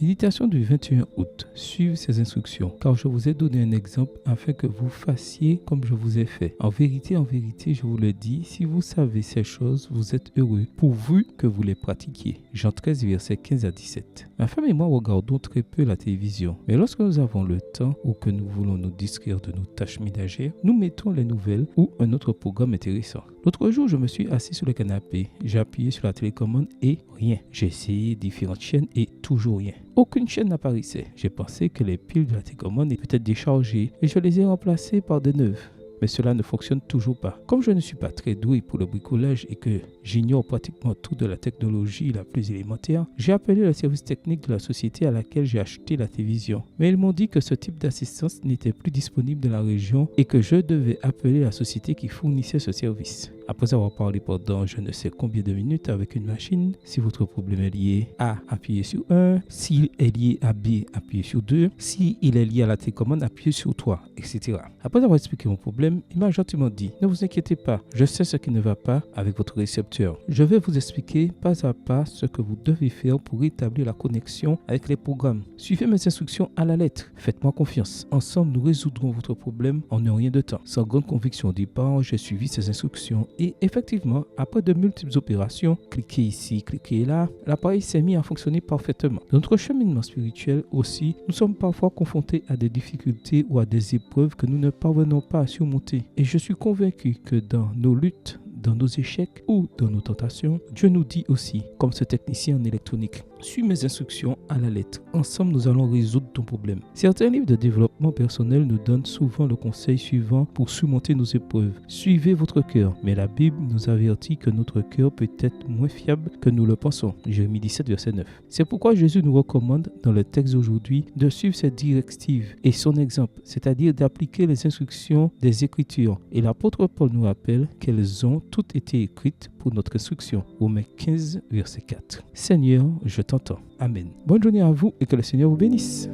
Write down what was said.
Méditation du 21 août. Suivez ces instructions, car je vous ai donné un exemple afin que vous fassiez comme je vous ai fait. En vérité, je vous le dis, si vous savez ces choses, vous êtes heureux, pourvu que vous les pratiquiez. Jean 13, versets 15 à 17. Ma femme et moi regardons très peu la télévision, mais lorsque nous avons le temps ou que nous voulons nous distraire de nos tâches ménagères, nous mettons les nouvelles ou un autre programme intéressant. L'autre jour, je me suis assis sur le canapé, j'ai appuyé sur la télécommande et rien. J'ai essayé différentes chaînes et toujours rien. Aucune chaîne n'apparaissait. J'ai pensé que les piles de la télécommande étaient peut-être déchargées et je les ai remplacées par de neuves. Mais cela ne fonctionne toujours pas. Comme je ne suis pas très doué pour le bricolage et que j'ignore pratiquement tout de la technologie la plus élémentaire, j'ai appelé le service technique de la société à laquelle j'ai acheté la télévision. Mais ils m'ont dit que ce type d'assistance n'était plus disponible dans la région et que je devais appeler la société qui fournissait ce service. Après avoir parlé pendant je ne sais combien de minutes avec une machine, si votre problème est lié à appuyez sur 1, s'il est lié à B, appuyez sur 2, s'il est lié à la télécommande, appuyez sur 3, etc. Après avoir expliqué mon problème, il m'a gentiment dit « Ne vous inquiétez pas, je sais ce qui ne va pas avec votre récepteur. Je vais vous expliquer pas à pas ce que vous devez faire pour établir la connexion avec les programmes. Suivez mes instructions à la lettre. Faites-moi confiance. Ensemble, nous résoudrons votre problème en un rien de temps. » Sans grande conviction au départ, j'ai suivi ces instructions et effectivement, après de multiples opérations, cliquez ici, cliquez là, l'appareil s'est mis à fonctionner parfaitement. Dans notre cheminement spirituel aussi, nous sommes parfois confrontés à des difficultés ou à des épreuves que nous ne parvenons pas à surmonter. Et je suis convaincu que dans nos luttes, dans nos échecs ou dans nos tentations, Dieu nous dit aussi, comme ce technicien en électronique, suis mes instructions à la lettre. Ensemble, nous allons résoudre ton problème. Certains livres de développement personnel nous donnent souvent le conseil suivant pour surmonter nos épreuves. Suivez votre cœur. Mais la Bible nous avertit que notre cœur peut être moins fiable que nous le pensons. Jérémie 17, verset 9. C'est pourquoi Jésus nous recommande dans le texte d'aujourd'hui de suivre cette directive et son exemple, c'est-à-dire d'appliquer les instructions des Écritures. Et l'apôtre Paul nous rappelle qu'elles ont toutes été écrites pour notre instruction. Romains 15, verset 4. Seigneur, je t'entends. Amen. Bonne journée à vous et que le Seigneur vous bénisse.